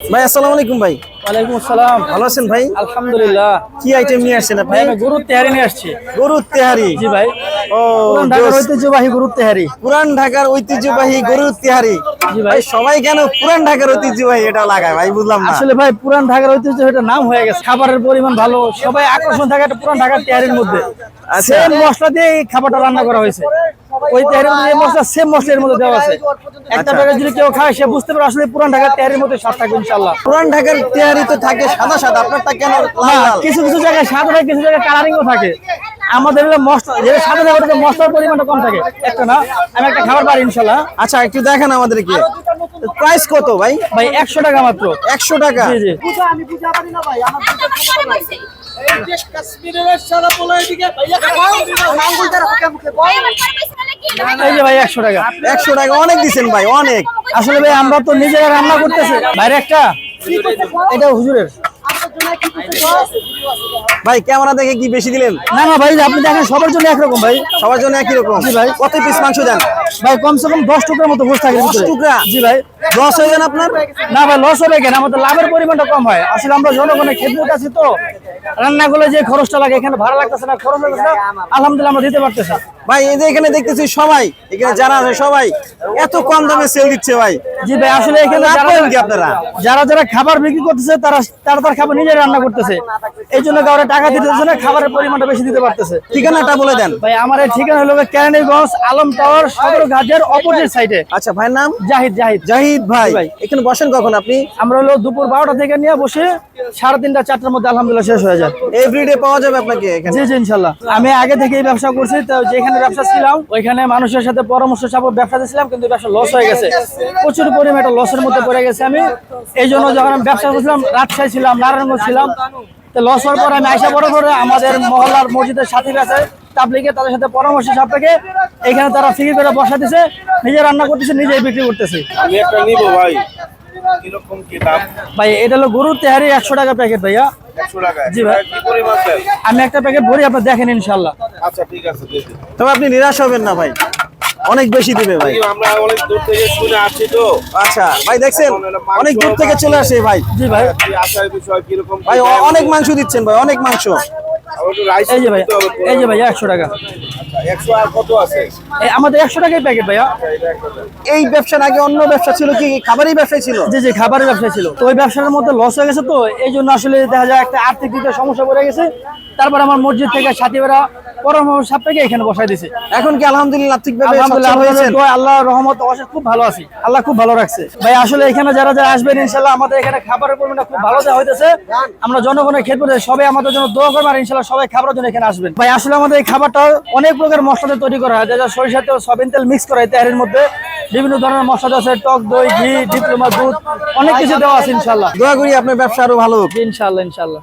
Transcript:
ভাই আসসালামু আলাইকুম ভাই। ওয়ালাইকুম আসসালাম। ভালো আছেন ভাই? আলহামদুলিল্লাহ। কি আইটেম নিয়ে আসছেন আপনি? ভাই আমি গরুর তেহারি নিয়ে আসছি। গরুর তেহারি। জি ভাই। ও পুরান ঢাকার ঐতিহ্যবাহী গরুর তেহারি। পুরান ঢাকার ঐতিহ্যবাহী গরুর তেহারি। জি ভাই ভাই। সবাই কেন পুরান ঢাকার ঐতিহ্যবাহী এটা লাগায় ভাই বুঝলাম না। আসলে ভাই পুরান ঢাকার ঐতিহ্য এটা নাম হয়ে গেছে, খাবারের পরিমাণ ভালো, সবাই আকর্ষণ থাকে একটা পুরান ঢাকার তেহারির মধ্যে। আচ্ছা। সেম মশলা দিয়ে এই খাবারটা রান্না করা হয়েছে। ওই তেহারির মধ্যে যে মশলা সেম মশলার মধ্যে দেওয়া আছে। একটা প্যাকেট যদি কেউ খায় সে বুঝতে পারে আসলে পুরান ঢাকার তেহারির মধ্যে স্বাদ থাকবে ইনশাআল্লাহ। পুরান ঢাকার তেহারি তো থাকে সাদা সাদা, আপনারটা কেন লাল না, লাল? কিছু কিছু জায়গায় সাদা থাকে, কিছু জায়গায় কালারিংও থাকে। আমাদের হলো মশলা যেটা সাদা থাকে মশলার পরিমাণটা কম থাকে। একটা না, আমি একটা খাবার পারি ইনশাআল্লাহ। আচ্ছা একটু দেখেন আমাদেরকে প্রাইস কত ভাই? ভাই 100 টাকা মাত্র। 100 টাকা। জি জি। এই যে ভাই 100 টাকা। 100 টাকা অনেক দিছেন ভাই, অনেক। আসলে ভাই আমরা তো নিজেরা রান্না করতেছি। বাইরে একটা এটা হুজুরের। ভাই ক্যামেরা দেখে কি বেশি দিলেন? না না ভাই আপনি দেখেন সবার জন্য একরকম ভাই। সবার জন্য একই রকম? জি ভাই। কত পিস মাংস দেন? ভাই কমসে কম 10 টুকরার মতো গোশত থাকে 10 ভিতরে। টুকরা? জি ভাই। লস হয়ে যান আপনার? না ভাই লস হবে কেন, আমাদের লাভের পরিমাণটা কম হয়। আসলে আমরা জনগণের খেদমত আছি তো, রান্নাগুলো যে খরচটা লাগে এখানে ভাড়া লাগতেছে না, খরচ লাগতেছে না, আলহামদুলিল্লাহ আমরা দিতে পারতেছি। ভাই এই যে এখানে দেখতেছি সবাই, এখানে যারা আছে সবাই এত কম দামে সেল দিচ্ছে ভাই। জি ভাই আসলে এখানে লাভ যারা করেন কি আপনারা? যারা খাবার বিক্রি করতেছে তারা তার খাবার নিজে রান্না করতেছে, এই জন্য কাউরে টাকা দিতেছে না, খাবারের পরিমাণটা বেশি দিতে পারতেছে। ঠিকানাটা বলে দেন। ভাই আমার এই ঠিকানা হলো কেরানীগঞ্জ আলম টাওয়ার সদরঘাটের অপোজিট সাইডে। আচ্ছা ভাইয়ের নাম? জাহিদ। জাহিদ ভাই। জি ভাই। এখানে বসেন কখন আপনি? আমরা হলো দুপুর 12টা থেকে নিয়ে বসে 3:30 4টার মধ্যে আলহামদুলিল্লাহ শেষ হয়ে যায়। এভরিডে পাওয়া যাবে আপনাকে এখানে? জি জি ইনশাল্লাহ। আমি আগে থেকেই ব্যবসা করছি, তো যেখানে ব্যবসা ছিলাম ওইখানে মানুষের সাথে পরামর্শ সাপেক্ষ ব্যবসা দিয়েছিলাম, কিন্তু ব্যবসা লস হয়ে গেছে, প্রচুর পরিমাণে একটা লসের মধ্যে পড়ে গেছে আমি। এই জন্য যখন আমি ব্যবসা করছিলাম রাজশাহী ছিলাম, নারায়ণগঞ্জ ছিলাম, তো লস হওয়ার পর আমি আইসা বড় করে আমাদের মহল্লার মসজিদের সাথী আছে তাবলিগে, তাদের সাথে পরামর্শ সাপেক্ষে এখানে তারা ফ্রি করে বসা দিছে, নিজে রান্না করতেছে, নিজেই বিক্রি করতেছে। আমি একটা নিব ভাই, কিরকম কি দাম? ভাই এটা হলো গরুর তেহারি 100 টাকা প্যাকেট ভাইয়া। 100 টাকা। জি ভাই। কি পরিমাণ দেন? আমি একটা প্যাকেট ভরি, আপনি দেখেন ইনশাল্লাহ। আচ্ছা ঠিক আছে দিয়ে দিন। তবে আপনি নিরাশ হবেন না ভাই, অনেক বেশি দিবে ভাই। আমরা অনেক দূর থেকে শুনে আসছি তো। আচ্ছা ভাই দেখছেন অনেক দূর থেকে চলে আসে ভাই। জি ভাই। কি আশার বিষয় কিরকম কি ভাই দাম? অনেক মাংস দিচ্ছেন ভাই, অনেক মাংস। আবার একটু রাইস এই যে ভাই, দিতে হবে তো। এই যে ভাই 100 টাকা। আচ্ছা, 100 আর কত আছে? এই আমাদের 100 টাকাই প্যাকেট ভাইয়া। এটা একটা দেন। এই ব্যবসার আগে অন্য ব্যবসা ছিল কি? খাবারই ব্যবসায় ছিল? জি জি খাবারের ব্যবসা ছিল, তো ওই ব্যবসার মধ্যে লস হয়ে গেছে, তো এই জন্য আসলে দেখা যায় একটা আর্থিক দিকে সমস্যা পড়ে গেছে। তারপর আমার মসজিদ থেকে সাথীরা পরামর্শ সাপেক্ষে এখানে বসাই দিয়েছে। এখন কি আলহামদুলিল্লাহ ঠিকভাবে আলহামদুলিল্লাহ সচ্ছল হয়েছেন? আল্লাহর রহমত অশেষ খুব ভালো আছি, আল্লাহ খুব ভালো রাখছে ভাই। আসলে এখানে যারা যারা আসবেন ইনশাআল্লাহ আমাদের এখানে খাবারের পরিমাণটা খুব ভালো দেওয়া হইতেছে। আমরা জনগণের খেদমতে সবাই আমাদের জন্য দোয়া করবেন, আর ইনশাআল্লাহ সবাই খাবারের জন্য এখানে আসবেন ভাই। আসলে আমাদের এই খাবারটা অনেক প্রকার মশলা দিয়ে তৈরি করা হয়, যা সরিষা তেল সয়াবিন তেল মিক্স করা হয় তেহারির মধ্যে, বিভিন্ন ধরনের মশলা আছে, টক দই ঘি ডিপ্লোমা দুধ অনেক কিছু দেওয়া আছে ইনশাআল্লাহ। দোয়া করি আপনার ব্যবসা আরো ভালো হোক। ইনশাআল্লাহ ইনশাআল্লাহ।